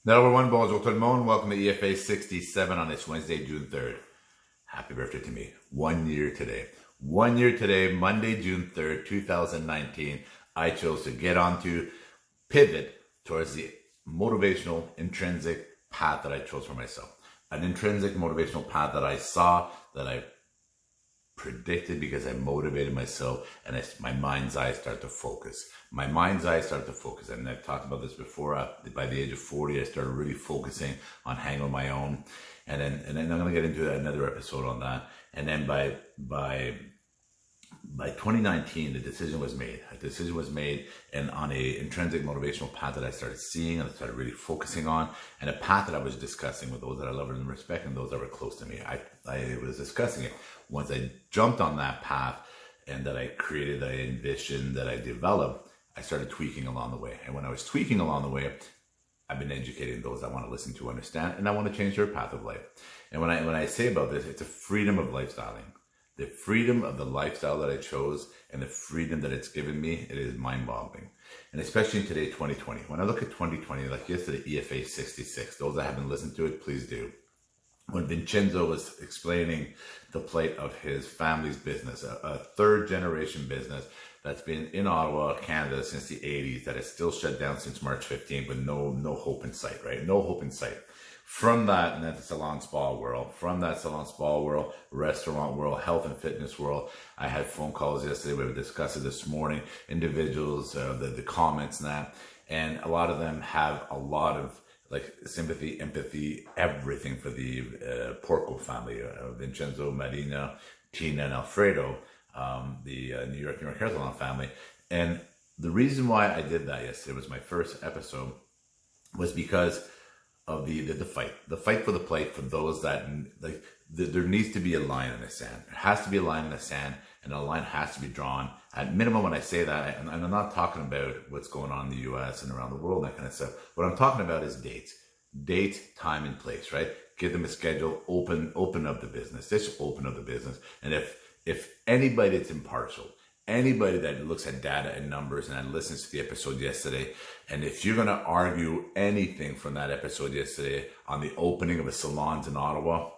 Number one, bonjour tout le monde. Welcome to EFA67 on this Wednesday, June 3rd. Happy birthday to me. 1 year today. 1 year today, Monday, June 3rd, 2019. I chose to get on to pivot towards the motivational, intrinsic path that I chose for myself. An intrinsic motivational path that I saw, that I predicted because I motivated myself, and my mind's eye started to focus. My mind's eye started to focus, and I've talked about this before. By the age of 40, I started really focusing on hanging on my own, and then I'm going to get into another episode on that. And then by 2019, the decision was made. A decision was made, and on a intrinsic motivational path that I started seeing and I started really focusing on, and a path that I was discussing with those that I love and respect and those that were close to me. I was discussing it. Once I jumped on that path and that I created, I envisioned, that I developed, I started tweaking along the way. And when I was tweaking along the way, I've been educating those I want to listen to, understand, and I want to change their path of life. And when I say about this, it's a freedom of lifestyling. The freedom of the lifestyle that I chose and the freedom that it's given me, it is mind-boggling. And especially in today, 2020. When I look at 2020, like yesterday, EFA67, those that haven't listened to it, please do. When Vincenzo was explaining the plight of his family's business, a third generation business that's been in Ottawa, Canada since the 80s, that is still shut down since March 15th, but no hope in sight, right? No hope in sight. From that, and that's the salon spa world. From that salon spa world, restaurant world, health and fitness world, I had phone calls yesterday. We discussed it this morning. Individuals, the comments and that, and a lot of them have a lot of like sympathy, empathy, everything for the Porco family, Vincenzo, Marina, Tina, and Alfredo, the New York Hair Salon family. And the reason why I did that yesterday, was my first episode, was because of the fight for the plate for those that, like, there needs to be a line in the sand. There has to be a line in the sand, and a line has to be drawn. At minimum, when I say that, and I'm not talking about what's going on in the US and around the world, that kind of stuff. What I'm talking about is dates. Date, time, and place, right? Give them a schedule, open up the business. Just open up the business. And if anybody that's impartial, anybody that looks at data and numbers and listens to the episode yesterday, and if you're going to argue anything from that episode yesterday on the opening of a salons in Ottawa,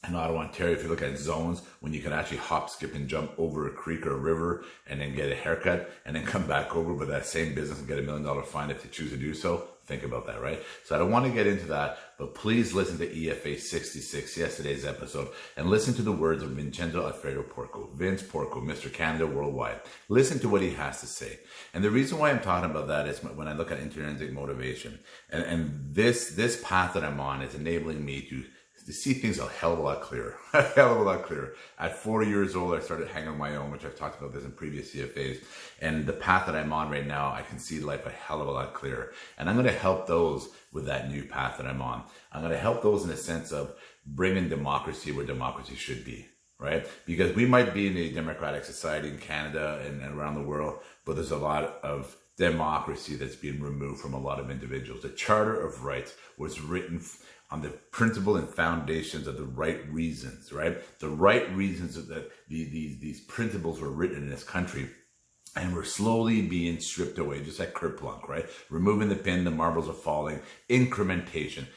Ontario, if you look at zones when you can actually hop, skip, and jump over a creek or a river and then get a haircut and then come back over with that same business and get $1 million fine if you choose to do so, think about that, right? So I don't want to get into that, but please listen to EFA66, yesterday's episode, and listen to the words of Vincenzo Alfredo Porco, Vince Porco, Mr. Canada Worldwide. Listen to what he has to say. And the reason why I'm talking about that is when I look at intrinsic motivation, and this path that I'm on is enabling me to see things a hell of a lot clearer. A hell of a lot clearer. At 40 years old, I started hanging on my own, which I've talked about this in previous CFAs. And the path that I'm on right now, I can see life a hell of a lot clearer. And I'm going to help those with that new path that I'm on. I'm going to help those in the sense of bringing democracy where democracy should be, right? Because we might be in a democratic society in Canada and around the world, but there's a lot of democracy that's being removed from a lot of individuals. The Charter of Rights was written on the principle and foundations of the right reasons, right? The right reasons that these principles were written in this country, and we're slowly being stripped away, just like Kerplunk, right? Removing the pin, the marbles are falling. Incrementation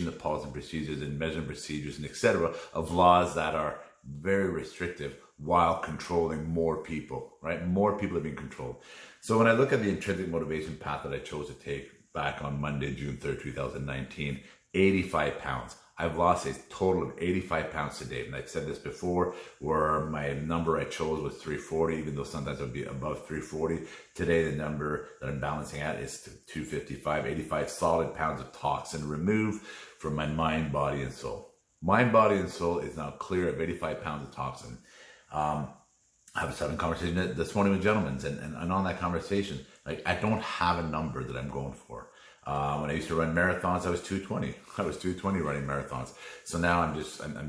of policy and procedures and measurement procedures and etc. of laws that are very restrictive while controlling more people, right? More people are being controlled. So when I look at the intrinsic motivation path that I chose to take back on Monday, June 3rd, 2019, 85 pounds. I've lost a total of 85 pounds to date. And I've said this before, where my number I chose was 340, even though sometimes I'll be above 340. Today, the number that I'm balancing at is 255, 85 solid pounds of toxin removed from my mind, body, and soul. Mind, body, and soul is now clear of 85 pounds of toxin. I was having a conversation this morning with gentlemen, and on that conversation, like, I don't have a number that I'm going for. When I used to run marathons, I was 220. I was 220 running marathons. So now I'm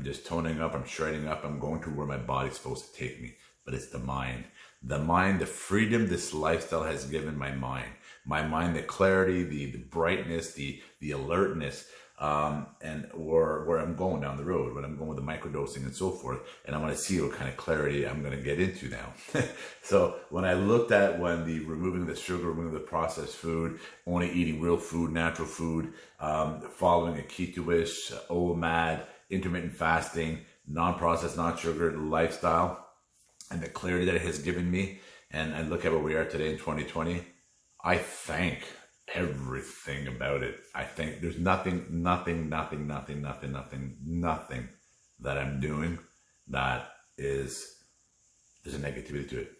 just toning up, I'm shredding up, I'm going to where my body's supposed to take me. But it's the mind. The mind, the freedom this lifestyle has given my mind. my mind, the clarity, the brightness, the alertness, and where I'm going down the road, when I'm going with the microdosing and so forth. And I want to see what kind of clarity I'm going to get into now. So when I looked at removing the sugar, removing the processed food, only eating real food, natural food, following a keto-ish, OMAD, intermittent fasting, non-processed, non-sugar lifestyle, and the clarity that it has given me, and look at where we are today in 2020, I thank everything about it. I think there's nothing that I'm doing that there's a negativity to it.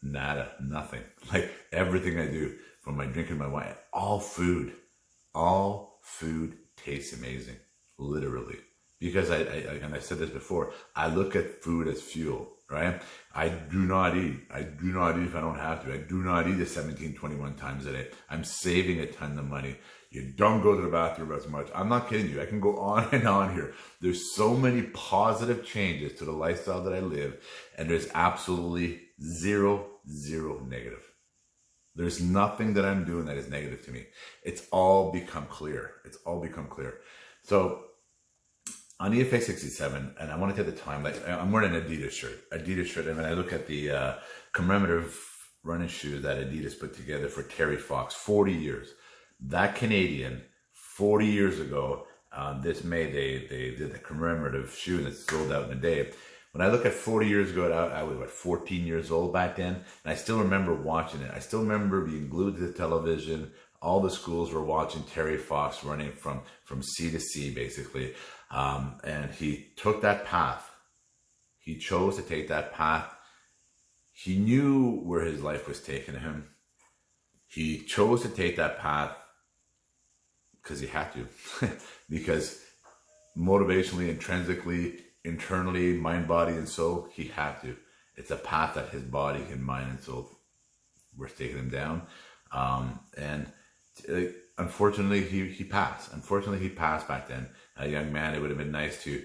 Nada, nothing. Like everything I do, from my drinking my wine, all food tastes amazing, literally. Because and I said this before, I look at food as fuel, right? I do not eat if I don't have to. I do not eat 17, 21 times a day. I'm saving a ton of money. You don't go to the bathroom as much. I'm not kidding you. I can go on and on here. There's so many positive changes to the lifestyle that I live, and there's absolutely zero negative. There's nothing that I'm doing that is negative to me. It's all become clear. So on EFA67, and I want to take the time, like I'm wearing an Adidas shirt, and when I look at the commemorative running shoes that Adidas put together for Terry Fox, 40 years. That Canadian, 40 years ago, this May, they did the commemorative shoe and it sold out in a day. When I look at 40 years ago, I was, 14 years old back then, and I still remember watching it. I still remember being glued to the television. All the schools were watching Terry Fox running from sea to sea, basically. And he took that path. He chose to take that path. He knew where his life was taking him. He chose to take that path because he had to. Because motivationally, intrinsically, internally, mind, body, and soul, he had to. It's a path that his body and mind and soul were taking him down. Unfortunately, he passed. Unfortunately, he passed back then. A young man. It would have been nice to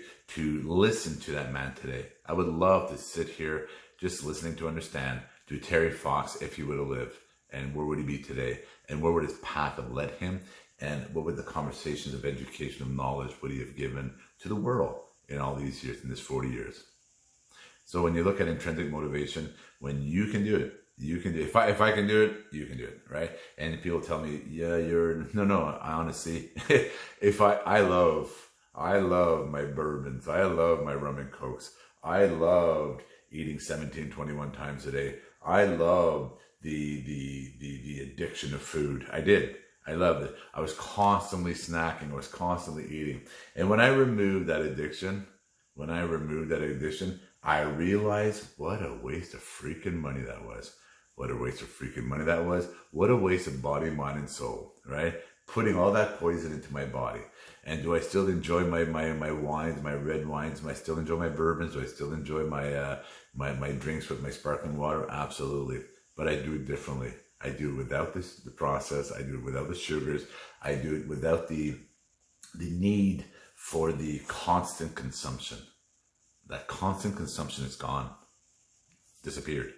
listen to that man today. I would love to sit here just listening to understand to Terry Fox if he would have lived, and where would he be today, and where would his path have led him, and what would the conversations of education, of knowledge would he have given to the world in all these years, in this 40 years. So when you look at intrinsic motivation, when you can do it, you can do it. If I can do it, you can do it, right? And people tell me, yeah, no, I honestly, I love my bourbons. I love my rum and cokes. I loved eating 17, 21 times a day. I loved the addiction of food. I did. I loved it. I was constantly snacking. I was constantly eating. And when I removed that addiction, I realized what a waste of freaking money that was. What a waste of freaking money that was. What a waste of body, mind, and soul, right? Putting all that poison into my body. And do I still enjoy my wines, my red wines? Do I still enjoy my bourbons? Do I still enjoy my drinks with my sparkling water? Absolutely. But I do it differently. I do it without the process. I do it without the sugars. I do it without the need for the constant consumption. That constant consumption is gone. Disappeared.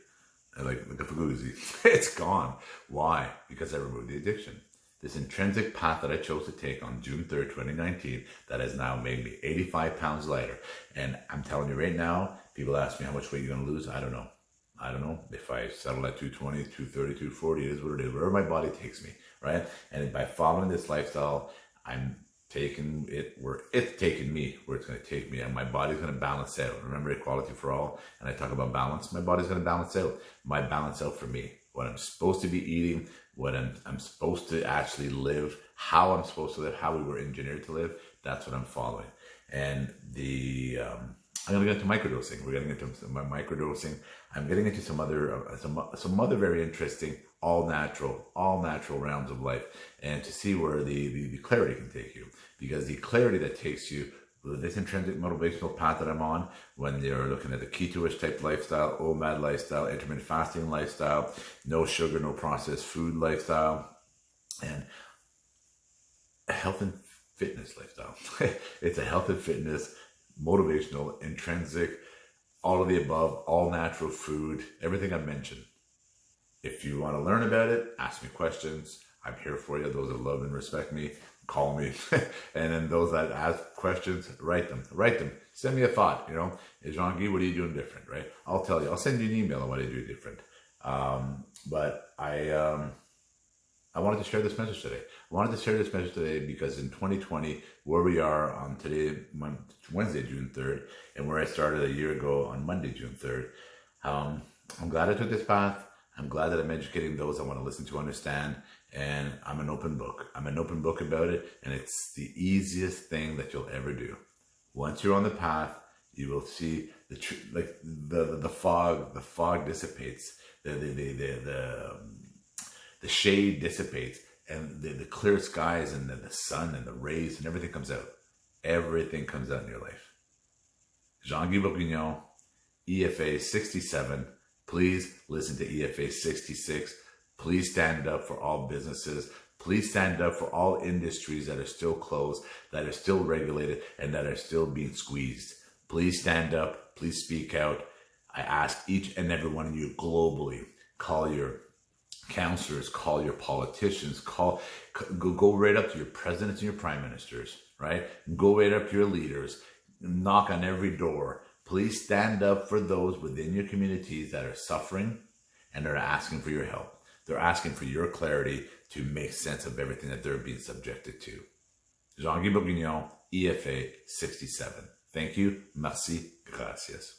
Like the Faguzzi. It's gone. Why? Because I removed the addiction. This intrinsic path that I chose to take on June 3rd, 2019, that has now made me 85 pounds lighter. And I'm telling you right now, people ask me how much weight you're going to lose. I don't know. If I settle at 220, 230, 240, it is what it is. Wherever my body takes me, right? And by following this lifestyle, I'm taking it where it's taking me, where it's going to take me, and my body's going to balance out. Remember, equality for all, and I talk about balance. My body's going to balance out. My balance out for me, what I'm supposed to be eating, what I'm supposed to actually live, how I'm supposed to live, how we were engineered to live. That's what I'm following. And I'm going to get into microdosing. We're getting into my microdosing. I'm getting into some other very interesting all natural realms of life, and to see where the clarity can take you. Because the clarity that takes you with this intrinsic motivational path that I'm on, when you're looking at the keto-ish type lifestyle, OMAD lifestyle, intermittent fasting lifestyle, no sugar, no processed food lifestyle, and a health and fitness lifestyle. It's a health and fitness, motivational, intrinsic, all of the above, all natural food, everything I mentioned. If you want to learn about it, ask me questions. I'm here for you. Those that love and respect me, call me. And then those that ask questions, write them. Send me a thought, Hey, Jean-Guy, what are you doing different, right? I'll tell you. I'll send you an email on what I do different. But I wanted to share this message today. Because in 2020, where we are on today, Wednesday, June 3rd, and where I started a year ago on Monday, June 3rd, I'm glad I took this path. I'm glad that I'm educating those I want to listen to, understand, and I'm an open book. I'm an open book about it, and it's the easiest thing that you'll ever do. Once you're on the path, you will see the fog dissipates, the shade dissipates, and the clear skies and the sun and the rays and everything comes out. Everything comes out in your life. Jean-Guy Bourguignon, EFA67. Please listen to EFA66. Please stand up for all businesses. Please stand up for all industries that are still closed, that are still regulated, and that are still being squeezed. Please stand up. Please speak out. I ask each and every one of you globally, call your counselors, call your politicians, go right up to your presidents and your prime ministers, right? Go right up to your leaders, knock on every door. Please stand up for those within your communities that are suffering and are asking for your help. They're asking for your clarity to make sense of everything that they're being subjected to. Jean-Guy Bourguignon, EFA 67. Thank you. Merci. Gracias.